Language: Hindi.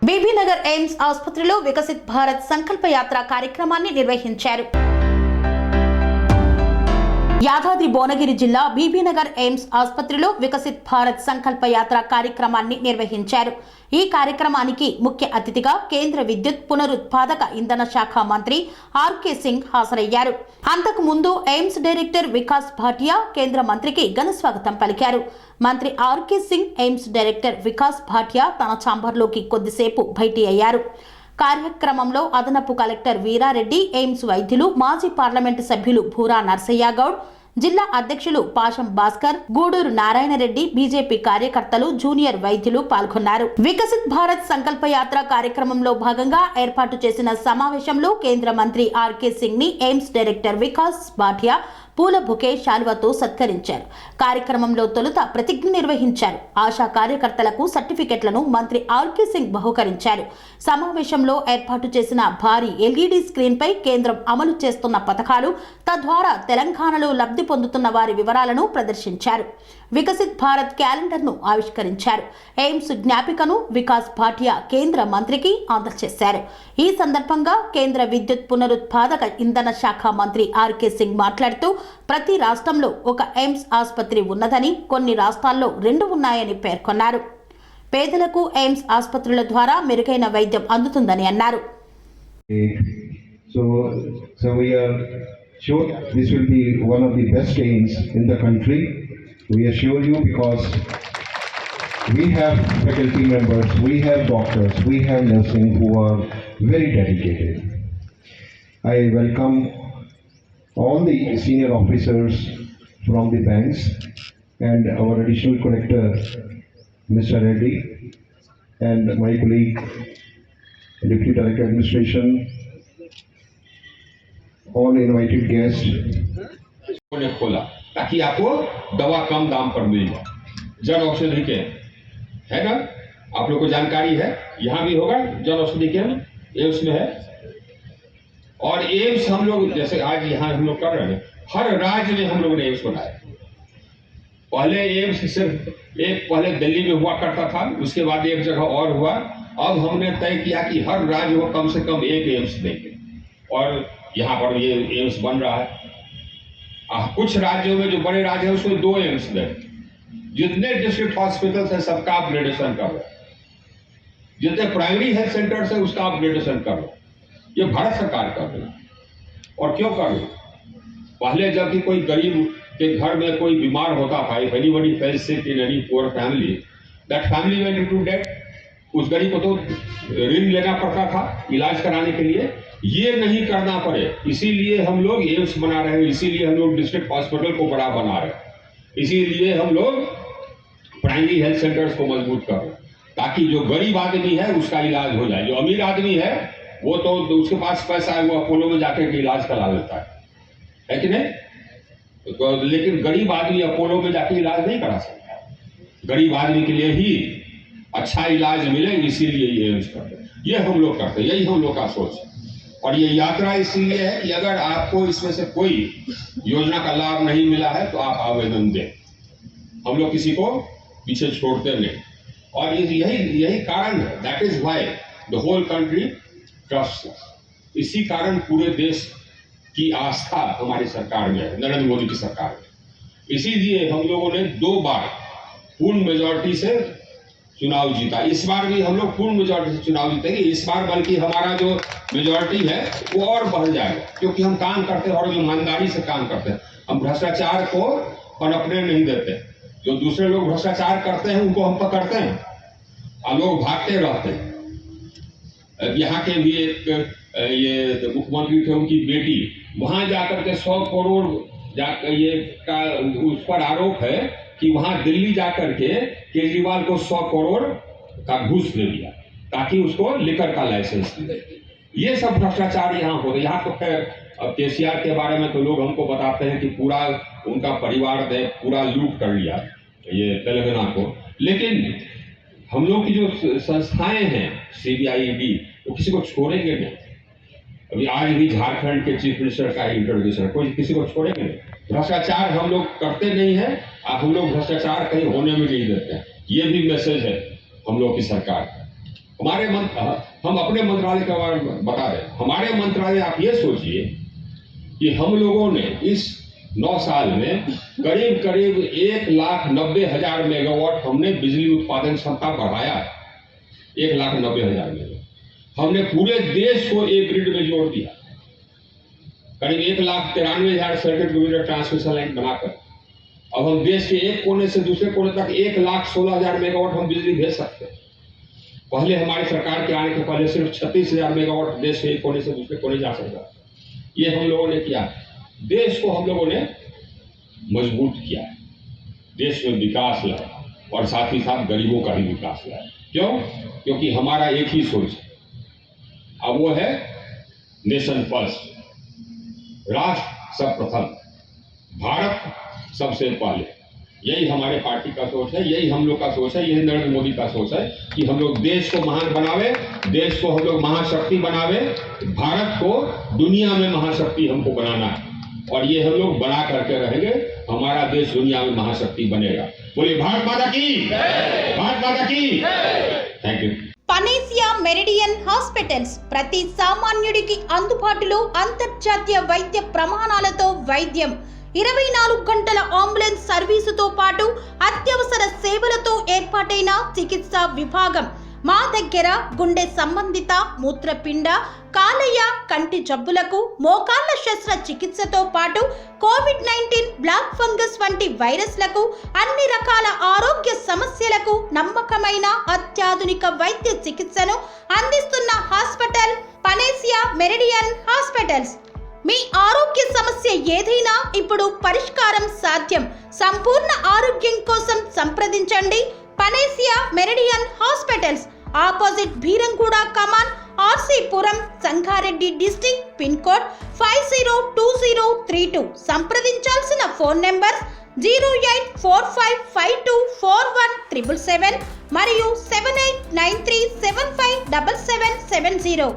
బీబీ నగర్ ఎయిమ్స్ ఆసుపత్రిలో వికసిత్ భారత్ సంకల్ప యాత్ర కార్యక్రమాన్ని నిర్వహించారు. యాదాద్రి భువనగిరి జిల్లా బీబీ నగర్ ఎయిమ్స్ ఆసుపత్రిలో వికసిత్ భారత్ సంకల్ప యాత్ర కార్యక్రమాన్ని నిర్వహించారు. ఈ కార్యక్రమానికి ముఖ్య అతిథిగా కేంద్ర విద్యుత్ పునరుత్పాదక ఇంధన శాఖ మంత్రి ఆర్కే సింగ్ హాజరయ్యారు. అంతకు ముందు ఎయిమ్స్ డైరెక్టర్ వికాస్ భాటియా కేంద్ర మంత్రికి ఘన స్వాగతం పలికారు. మంత్రి RK Singh AIIMS director Vikas Bhatia తన ఛాంబర్లోకి కొద్దిసేపు భేటీ అయ్యారు. కార్యక్రమంలో అదనపు కలెక్టర్ వీరారెడ్డి, ఎయిమ్స్ వైద్యులు, మాజీ పార్లమెంటు సభ్యులు భూరా నర్సయ్య గౌడ్, జిల్లా అధ్యక్షులు పాషం భాస్కర్, గూడూరు నారాయణరెడ్డి, బీజేపీ కార్యకర్తలు, జూనియర్ వైద్యులు పాల్గొన్నారు. వికసిత్ భారత్ సంకల్ప యాత్ర కార్యక్రమంలో భాగంగా ఏర్పాటు చేసిన సమావేశంలో కేంద్ర మంత్రి ఆర్కే సింగ్ ని ఎయిమ్స్ డైరెక్టర్ వికాస్ భాటియా పూల బుకే శాలువాతో సత్కరించారు. కార్యక్రమంలో తొలుత ప్రతిజ్ఞ నిర్వహించారు. ఆశా కార్యకర్తలకు సర్టిఫికెట్లను మంత్రి ఆర్కే సింగ్ బహుకరించారు. సమావేశంలో ఏర్పాటు చేసిన భారీ ఎల్ఈడీ స్క్రీన్ పై కేంద్రం అమలు చేస్తున్న పథకాలు, తద్వారా తెలంగాణలో లబ్ధి పొందుతున్న వారి వివరాలను ప్రదర్శించారు. వికసిత్ భారత్ క్యాలెండర్ ను ఆవిష్కరించారు. ఎయిమ్స్ జ్ఞాపికను వికాస్ భాటియా కేంద్ర మంత్రికి అందజేశారు. ఈ సందర్భంగా కేంద్ర విద్యుత్ పునరుత్పాదక ఇంధన శాఖ మంత్రి ఆర్కే సింగ్ మాట్లాడుతూ ప్రతి రాష్ట్రంలో ఒక ఎయిమ్స్ ఆసుపత్రి ఉన్నదని, కొన్ని రాష్ట్రాల్లో 2 ఉన్నాయని పేర్కొన్నారు. పేదలకు ఎయిమ్స్ ఆసుపత్రుల ద్వారా మెరుగైన వైద్యం అందుతుందని అన్నారు. So we are sure this will be one of the best aims in the country. We assure you, because we have faculty members, we have doctors, we have nursing who are very dedicated. I welcome all the senior officers from the banks and our additional collector, Mr. Reddy, and my colleague, Deputy Director Administration, all invited guests. ने खोला ताकि आपको दवा कम दाम पर मिल जाए। जन औषधि के है ना, आप लोग को जानकारी है, यहाँ भी होगा जन औषधि के एम्स में है। और एम्स हम लोग जैसे आज यहाँ हम लोग कर रहे हैं, हर राज्य में हम लोग ने एम्स बनाया। पहले एम्स सिर्फ पहले दिल्ली में हुआ करता था, उसके बाद एक जगह और हुआ। अब हमने तय किया कि हर राज्य को कम से कम एक एम्स देंगे, और यहाँ पर ये एम्स बन रहा है। कुछ राज्यों में जो बड़े राज्य है उसमें 2 एम्स दें। जितने डिस्ट्रिक्ट हॉस्पिटल्स है सबका अपग्रेडेशन कर रहे, जितने प्राइमरी हेल्थ सेंटर्स है उसका अपग्रेडेशन कर रहे। ये भारत सरकार कर रही है। और क्यों कर रही? पहले जब भी कोई गरीब के घर में कोई बीमार होता था, if anybody fell sick in any poor family, that family went into debt. उस गरीब को तो ऋण लेना पड़ता था इलाज कराने के लिए। ये नहीं करना पड़े, इसीलिए हम लोग एम्स बना रहे हैं, इसीलिए हम लोग डिस्ट्रिक्ट हॉस्पिटल को बड़ा बना रहे हैं, इसीलिए हम लोग प्राइमरी हेल्थ सेंटर्स को मजबूत कर रहे हैं, ताकि जो गरीब आदमी है उसका इलाज हो जाए। जो अमीर आदमी है वो तो उसके पास पैसा है, वो अपोलो में जाकर के इलाज करा लेता है कि नहीं? तो लेकिन गरीब आदमी अपोलो में जाकर इलाज नहीं करा सकता। गरीब आदमी के लिए ही अच्छा इलाज मिले, इसीलिए ये एम्स करते हैं। ये हम लोग करते हैं, यही हम लोग का सोच है। और ये यात्रा इसलिए है कि अगर आपको इसमें से कोई योजना का लाभ नहीं मिला है तो आप आवेदन दें। हम लोग किसी को पीछे छोड़ते नहीं, और यही कारण है। That is why the whole country trust. इसी कारण पूरे देश की आस्था हमारी सरकार में है, नरेंद्र मोदी की सरकार में। इसीलिए हम लोगों ने 2 बार पूर्ण मेजॉरिटी से चुनाव जीता। इस बार भी हम लोग पूर्ण मेजॉरिटी से चुनाव जीतेंगे। इस बार बल्कि हमारा जो मेजॉरिटी है वो और बढ़ जाएगा, क्योंकि हम काम करते हैं और ईमानदारी से काम करते हैं। हम भ्रष्टाचार को पनपने नहीं देते। जो दूसरे लोग भ्रष्टाचार करते हैं उनको हम पकड़ते हैं और लोग भागते रहते हैं। यहाँ के भी एक ये मुख्यमंत्री थे, उनकी बेटी वहां जाकर के 100 करोड़ ये का उस पर आरोप है कि वहां दिल्ली जाकर के केजरीवाल को 100 करोड़ का घूस दे दिया ताकि उसको लिकर का लाइसेंस मिले। ये सब भ्रष्टाचार यहाँ हो रहा है। यहाँ तो खैर अब केसीआर के बारे में तो लोग हमको बताते हैं कि पूरा उनका परिवार ने पूरा लूट कर लिया ये तेलंगाना को, लेकिन हम लोग की जो संस्थाएं हैं सीबीआई, ईडी, वो किसी को छोड़ेंगे नहीं। अभी आज भी झारखंड के चीफ मिनिस्टर का इंट्रोड्यूस है, कोई किसी को छोड़ेंगे नहीं। भ्रष्टाचार हम लोग करते नहीं है, आप हम लोग भ्रष्टाचार कहीं होने में नहीं देते हैं। ये भी मैसेज है हम लोग की सरकार का। हम अपने मंत्रालय के बारे में बता दें। हमारे मंत्रालय, आप ये सोचिए कि हम लोगों ने इस 9 साल में करीब 1,90,000 मेगावाट हमने बिजली उत्पादन क्षमता बढ़ाया है। 1,90,000 मेगावाट हमने पूरे देश को एक ग्रिड में जोड़ दिया। करीब 1,93,000 सर्किट किलोमीटर ट्रांसमिशन लाइन बनाकर अब हम देश के एक कोने से दूसरे कोने तक 1,16,000 मेगावाट हम बिजली भेज सकते हैं। पहले हमारी सरकार के आने के पहले सिर्फ 36,000 मेगावाट देश के एक कोने से दूसरे कोने जा सकता था। ये हम लोगों ने किया। देश को हम लोगों ने मजबूत किया है, देश में विकास लाया और साथ ही साथ गरीबों का भी विकास लाया। क्यों? क्योंकि हमारा एक ही सोच है, अब वो है नेशन फर्स्ट, राष्ट्र सर्वप्रथम, भारत सबसे पहले। यही हमारे पार्टी का सोच है, यही हम लोग का सोच है, यही नरेंद्र मोदी का सोच है कि हम लोग देश को महान बनावे, देश को हम लोग महाशक्ति बनावे, भारत को दुनिया में महाशक्ति हमको बनाना है और ये हम लोग बना करके रहेंगे। हमारा देश दुनिया में महाशक्ति बनेगा। बोलिए भारत माता की, भारत माता की। Thank you. Panacea Meridian hospitals ప్రతి సామాన్యుడికి అందుబాటులో అంతర్జాతీయ వైద్య ప్రమాణాలతో వైద్యం, 24 గంటల అంబులెన్స్ సర్వీసుతో పాటు అత్యవసర సేవలతో ఏర్పాటైన చికిత్సా విభాగం. మా దగ్గర గుండె సంబంధిత, మూత్రపిండ, కాలేయ, కంటి జబ్బులకు, మోకాళ్ల శస్త్ర చికిత్సతో పాటు కోవిడ్-19, బ్లాక్ ఫంగస్ వంటి వైరస్లకు, అన్ని రకాల ఆరోగ్య సమస్యలకు నమ్మకమైన అత్యాధునిక వైద్య చికిత్సను అందిస్తున్న హాస్పిటల్ పనేసియా మెరిడియన్ హాస్పిటల్స్. మీ ఆరోగ్య సమస్య ఏదైనా ఇప్పుడు పరిష్కారం సాధ్యం. సంపూర్ణ ఆరోగ్యం కోసం సంప్రదించండి Panacea Meridian hospitals. Opposite Bheeramguda Kaman, RC Puram, Sangareddy district. Pin code 502032. సంప్రదించాల్సిన ఫోన్ నెంబర్ 0845524177 మరియు 7893757770.